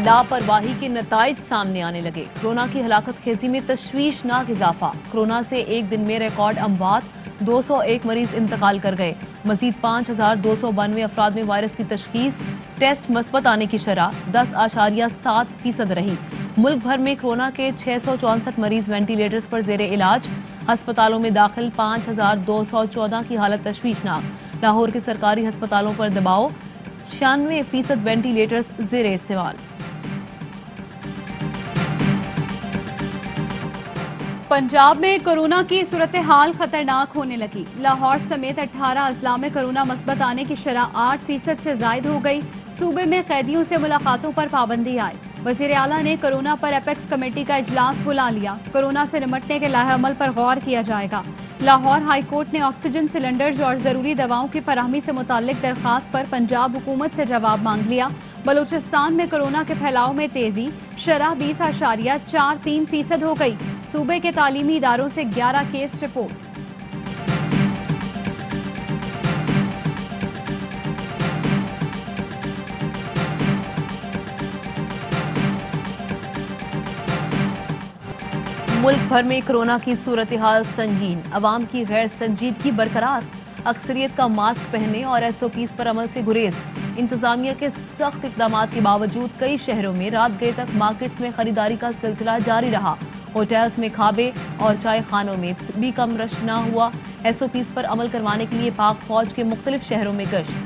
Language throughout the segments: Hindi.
लापरवाही के नताइज सामने आने लगे। कोरोना की हलाकत खेजी में तशवीशनाक इजाफा। कोरोना से एक दिन में रिकॉर्ड अमवात, 201 मरीज इंतकाल कर गए। मजीद 5292 अफराद में वायरस की तशखीस। टेस्ट मस्बत आने की शरह 10.7% रही। मुल्क भर में कोरोना के 664 मरीज वेंटिलेटर्स पर जेर इलाज। अस्पतालों में दाखिल 5214 की हालत तशवीशनाक। लाहौर के सरकारी अस्पतालों पर दबाव, 96% वेंटिलेटर्स जेर इस्तेमाल। पंजाब में कोरोना की सूरत हाल खतरनाक होने लगी। लाहौर समेत 18 अजला में कोरोना मस्बत आने की शरह 8% से जायद हो गई। सूबे में कैदियों से मुलाकातों पर पाबंदी आई। वजीर आला ने कोरोना पर एपेक्स कमेटी का इजलास बुला लिया। कोरोना से निपटने के लाहेअमल पर गौर किया जाएगा। लाहौर हाई कोर्ट ने ऑक्सीजन सिलेंडर्स और जरूरी दवाओं की फराहमी से मुताल्लिक दरखास्त पर पंजाब हुकूमत से जवाब मांग लिया। बलूचिस्तान में कोरोना के फैलाव में तेजी, शरह 20.43% हो गई। सूबे के तालीमी इदारों से 11 केस रिपोर्ट। मुल्क भर में कोरोना की सूरत हाल संगीन। अवाम की गैर संजीदगी बरकरार। अक्सरियत का मास्क पहनने और SOPs पर अमल से गुरेज। इंतजामिया के सख्त इकदाम के बावजूद कई शहरों में रात गए तक मार्केट्स में खरीदारी का सिलसिला जारी रहा। होटल्स में खाबे और चाय खानों में भी कम रश न हुआ। SOPs पर अमल करवाने के लिए पाक फौज के मुख्तलिफ शहरों में गश्त।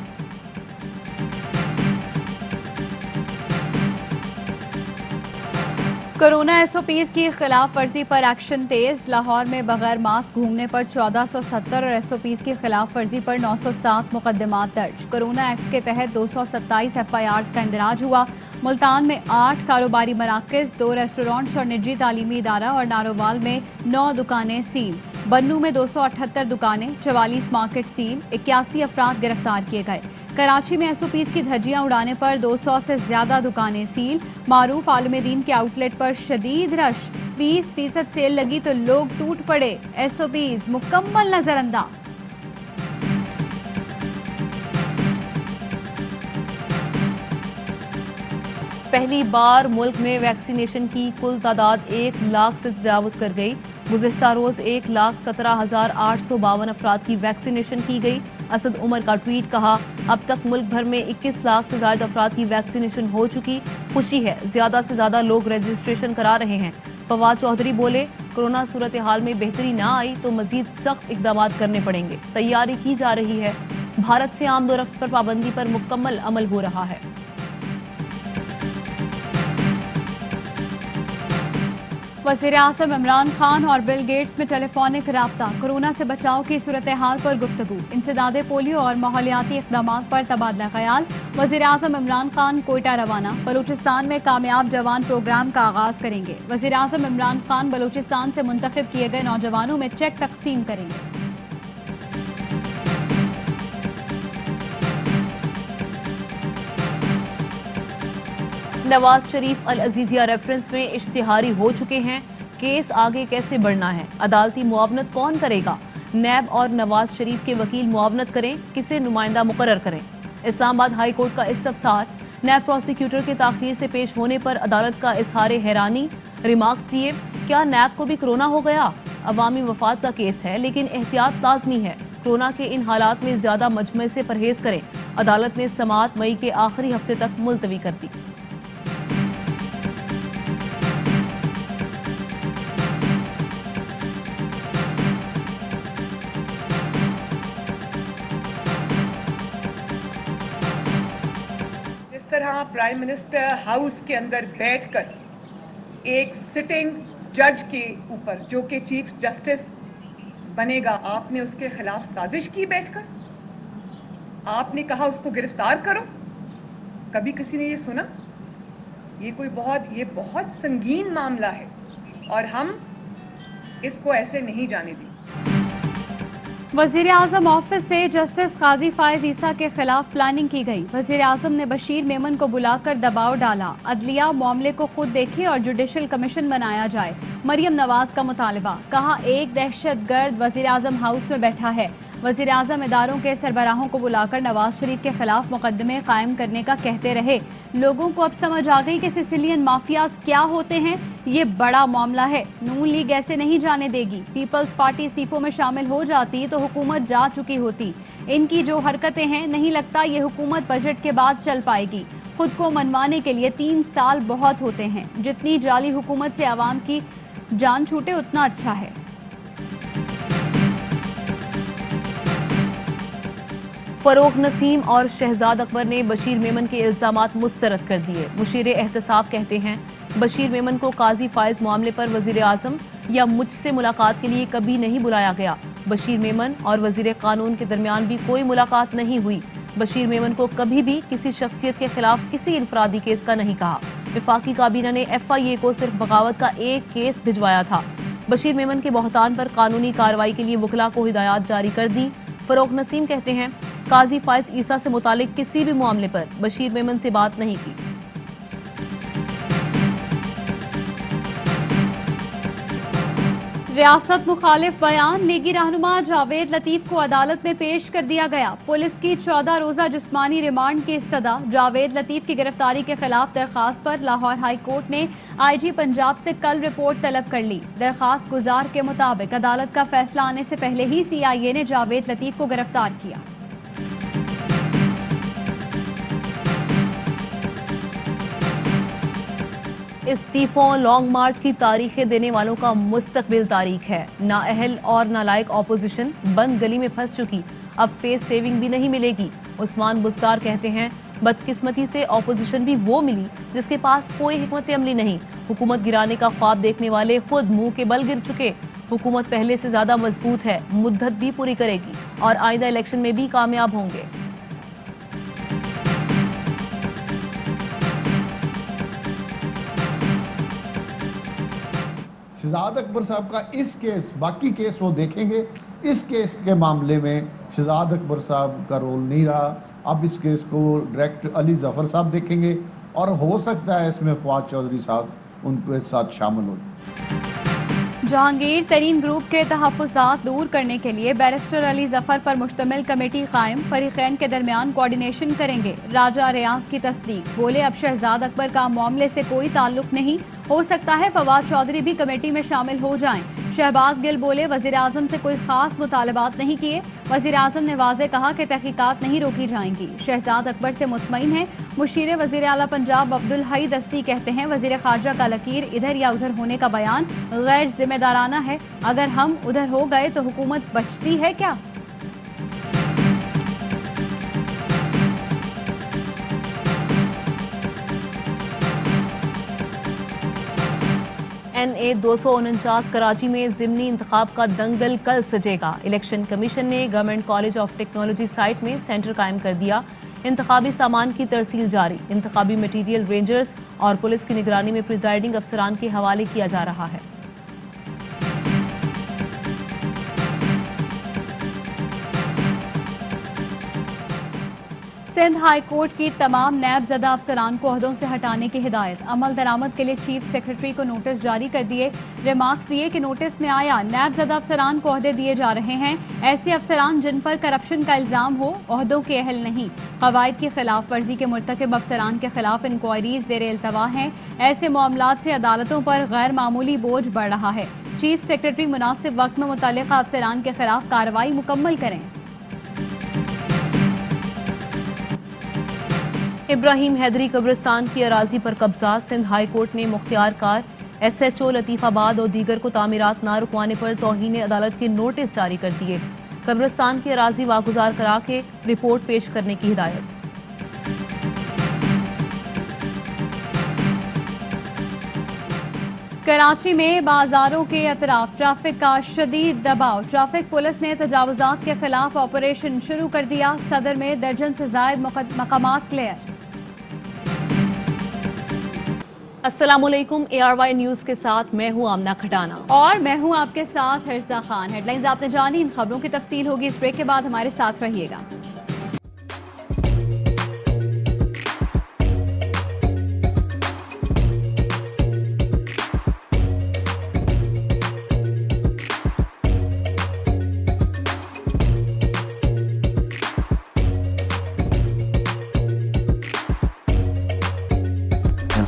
कोरोना SOPs की खिलाफ वर्जी पर एक्शन तेज। लाहौर में बगैर मास्क घूमने पर 1470 और SOPs की खिलाफ वर्जी पर 907 मुकदमात दर्ज। कोरोना एक्ट के तहत 227 FIRs का इंदराज हुआ। मुल्तान में 8 कारोबारी मराकज़, 2 रेस्टोरेंट्स और निजी तालीमी इदारा और नारोवाल में 9 दुकानें सील। बन्नू में 278 दुकानें, 44 मार्केट सील। 81 अफराद गिरफ्तार किए गए। कराची में SOPs की धज्जियां उड़ाने पर 200 से ज्यादा दुकानें सील। मारूफ आलम दीन के आउटलेट पर शदीद रश, 20% सेल लगी तो लोग टूट पड़े। SOPs मुकम्मल नजरअंदाज। पहली बार मुल्क में वैक्सीनेशन की कुल तादाद 1 लाख से तजावुज कर गई। गुज़िश्ता रोज 1,17,852 अफराद की वैक्सीनेशन की गई। असद उमर का ट्वीट, कहा अब तक मुल्क भर में 21 लाख से ज्यादा अफराद की वैक्सीनेशन हो चुकी। खुशी है, ज्यादा से ज्यादा लोग रजिस्ट्रेशन करा रहे हैं। फवाद चौधरी बोले, कोरोना सूरत हाल में बेहतरी ना आई तो मजीद सख्त इकदाम करने पड़ेंगे। तैयारी की जा रही है। भारत से आमदोरफ्त पर पाबंदी पर मुकम्मल अमल हो रहा है। वज़ीर आज़म इमरान खान और बिल गेट्स में टेलीफोनिक राब्ता। कोरोना से बचाव की सूरत हाल पर गुफ्तगू। इंसदादे पोलियो और माहौलियाती इक़दामात पर तबादला ख्याल। वज़ीर आज़म इमरान खान कोयटा रवाना। बलूचिस्तान में कामयाब जवान प्रोग्राम का आगाज करेंगे। वज़ीर आज़म इमरान खान बलूचिस्तान से मुंतखब किए गए नौजवानों में चेक तकसीम करेंगे। नवाज शरीफ अल अजीजिया रेफरेंस में इश्तिहारी हो चुके हैं। केस आगे कैसे बढ़ना है, अदालती मुआवनत कौन करेगा? नैब और नवाज शरीफ के वकील मुआवनत करें, किसे नुमाइंदा मुकर्रर करें? इस्लामाबाद हाई कोर्ट का इस्तफसार। नैब प्रोसिक्यूटर के ताखीर से पेश होने पर अदालत का इजहार हैरानी। रिमार्क्स दिए, क्या नैब को भी कोरोना हो गया? अवामी मफाद का केस है लेकिन एहतियात लाजमी है। कोरोना के इन हालात में ज्यादा मजमे से परहेज करें। अदालत ने समाअत मई के आखिरी हफ्ते तक मुलतवी कर दी। जिस तरह प्राइम मिनिस्टर हाउस के अंदर बैठकर एक सिटिंग जज के ऊपर, जो कि चीफ जस्टिस बनेगा, आपने उसके खिलाफ साजिश की बैठकर। आपने कहा उसको गिरफ्तार करो। कभी किसी ने ये सुना? ये बहुत संगीन मामला है और हम इसको ऐसे नहीं जाने देंगे। वज़ीर आज़म ऑफिस से जस्टिस काजी फायज ईसा के खिलाफ प्लानिंग की गई। वज़ीर आज़म ने बशीर मेमन को बुलाकर दबाव डाला। अदलिया मामले को खुद देखे और जुडिशल कमीशन बनाया जाए। मरियम नवाज का मुतालबा, कहा एक दहशतगर्द वज़ीर आज़म हाउस में बैठा है। वज़ीर आज़म इदारों के सरबराहों को बुलाकर नवाज शरीफ के खिलाफ मुकदमे कायम करने का कहते रहे। लोगों को अब समझ आ गई कि सिसिलियन माफियाज क्या होते हैं। ये बड़ा मामला है, नून लीग ऐसे नहीं जाने देगी। पीपल्स पार्टी इस्तीफों में शामिल हो जाती तो हुकूमत जा चुकी होती। इनकी जो हरकतें हैं, नहीं लगता ये हुकूमत बजट के बाद चल पाएगी। खुद को मनवाने के लिए 3 साल बहुत होते हैं। जितनी जाली हुकूमत से आवाम की जान छूटे उतना अच्छा है। फरोख नसीम और शहजाद अकबर ने बशीर मेमन के इल्जामात मुस्तरद कर दिए। मुशीर एहतसाब कहते हैं बशीर मेमन को काजी फायज मामले पर वजीर आजम या मुझसे मुलाकात के लिए कभी नहीं बुलाया गया। बशीर मेमन और वजीर कानून के दरमियान भी कोई मुलाकात नहीं हुई। बशीर मेमन को कभी भी किसी शख्सियत के खिलाफ किसी इनफरादी केस का नहीं कहा। वफाकी काबीना ने FIA को सिर्फ बगावत का एक केस भिजवाया था। बशीर मेमन के बहतान पर कानूनी कार्रवाई के लिए वकला को हिदायत जारी कर दी। फरोख नसीम कहते हैं काजी फायज ईसा से मुतालिक किसी भी मामले पर बशीर मेमन से बात नहीं की। रियासत मुखालिफ बयान, लीगी रहनुमा जावेद लतीफ को अदालत में पेश कर दिया गया। पुलिस की 14 रोजा जिस्मानी रिमांड की इस्तदा। जावेद लतीफ की गिरफ्तारी के खिलाफ दरखास्त पर लाहौर हाई कोर्ट ने IG पंजाब से कल रिपोर्ट तलब कर ली। दरखास्त गुजार के मुताबिक अदालत का फैसला आने से पहले ही CIA ने जावेद लतीफ को गिरफ्तार किया। इस्तीफों लॉन्ग मार्च की तारीखें देने वालों का मुस्तकबिल तारीख है। नाअहल और नालायक ऑपोजिशन बंद गली में फंस चुकी, अब फेस सेविंग भी नहीं मिलेगी। उस्मान बुस्तार कहते हैं बदकिस्मती से ऑपोजिशन भी वो मिली जिसके पास कोई हिकमत अमली नहीं। हुकूमत गिराने का ख्वाब देखने वाले खुद मुंह के बल गिर चुके। हुकूमत पहले से ज्यादा मजबूत है, मुद्दत भी पूरी करेगी और आइंदा इलेक्शन में भी कामयाब होंगे। शहजाद अकबर साहब का इस केस, बाकी केस वो देखेंगे। इस केस के मामले में शहजाद अकबर साहब का रोल नहीं रहा। अब इस केस को डायरेक्ट अली जफर साहब देखेंगे और हो सकता है इसमें फवाद चौधरी साहब उनके साथ शामिल हो। जहांगीर तरीन ग्रुप के तहफ़्फ़ुज़ात दूर करने के लिए बैरिस्टर अली जफर पर मुश्तमिल कमेटी कायम, फरीक़ैन के दरमियान कोऑर्डिनेशन करेंगे। राजा रियाज की तस्दीक, बोले अब शहजाद अकबर का मामले से कोई ताल्लुक नहीं, हो सकता है फवाद चौधरी भी कमेटी में शामिल हो जाएं। शहबाज गिल बोले वज़ीर आज़म से कोई खास मुतालबात नहीं किए। वज़ीर आज़म ने वाज़े कहा कि तहकीकात नहीं रोकी जाएंगी। शहजाद अकबर से मुतमईन है। मुशीर वज़ीर आला पंजाब अब्दुल हई दस्ती कहते हैं वज़ीर ख़ारजा का लकीर इधर या उधर होने का बयान गैर जिम्मेदाराना है। अगर हम उधर हो गए तो हुकूमत बचती है क्या? NA 249 कराची में ज़िमनी इंतखाब का दंगल कल सजेगा। इलेक्शन कमीशन ने government college of technology site में सेंटर कायम कर दिया। इंतखाबी सामान की तरसील जारी। इंतखाबी मटीरियल रेंजर्स और पुलिस की निगरानी में प्रिजाइडिंग अफसरान के हवाले किया जा रहा है। सिंध हाई कोर्ट की तमाम नैब ज़दा अफसरान को ओहदों से हटाने की हिदायत। अमल दरामद के लिए चीफ सेक्रेटरी को नोटिस जारी कर दिए। रिमार्क्स दिए कि नोटिस में आया नैब ज़दा अफसरान को ओहदे दिए जा रहे हैं। ऐसे अफसरान जिन पर करप्शन का इल्ज़ाम हो, ओहदों के अहल नहीं। कवायद की खिलाफ वर्जी के मुर्तकिब अफसरान के खिलाफ इंक्वायरीज ज़ेर इल्तवा हैं। ऐसे मामलात से अदालतों पर गैर मामूली बोझ बढ़ रहा है। चीफ सेक्रेटरी मुनासिब वक्त में मुतल्लिका अफसरान के खिलाफ कार्रवाई मुकम्मल करें। इब्राहिम हैदरी कब्रिस्तान की अराजी पर कब्जा। सिंध हाई कोर्ट ने मुख्तियार कार SHO लतीफ़ाबाद और दीगर को तामीरात ना रुकवाने पर तौहीन अदालत के नोटिस जारी कर दिए। कब्रिस्तान की अराजी वागुजार करा के रिपोर्ट पेश करने की हिदायत। कराची में बाजारों के अतराफ ट्रैफिक का शदीद दबाव। ट्रैफिक पुलिस ने तजावुजात के खिलाफ ऑपरेशन शुरू कर दिया। सदर में दर्जन से जायद मकामात क्लियर। अस्सलामुअलैकुम, ARY न्यूज़ के साथ मैं हूं आमना खटाना और मैं हूं आपके साथ हिरजा खान। हेडलाइंस आपने जानी, इन खबरों की तफसील होगी इस ब्रेक के बाद। हमारे साथ रहिएगा।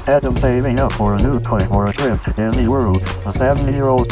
Instead of saving up for a new toy or a trip to Disney World, a 7-year-old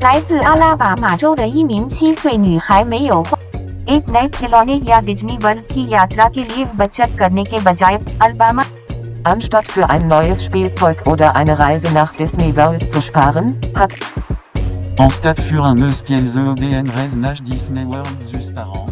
来自阿拉巴马州的一名7岁女孩没有花 एक नए खिलौने या डिज्नी वर्ल्ड की यात्रा के लिए बचत करने के बजाय Alabama Anstatt für ein neues Spielzeug oder eine Reise nach Disney World zu sparen, hat En stade für un eus qu'elles EDN Reznach Disney World zus par an.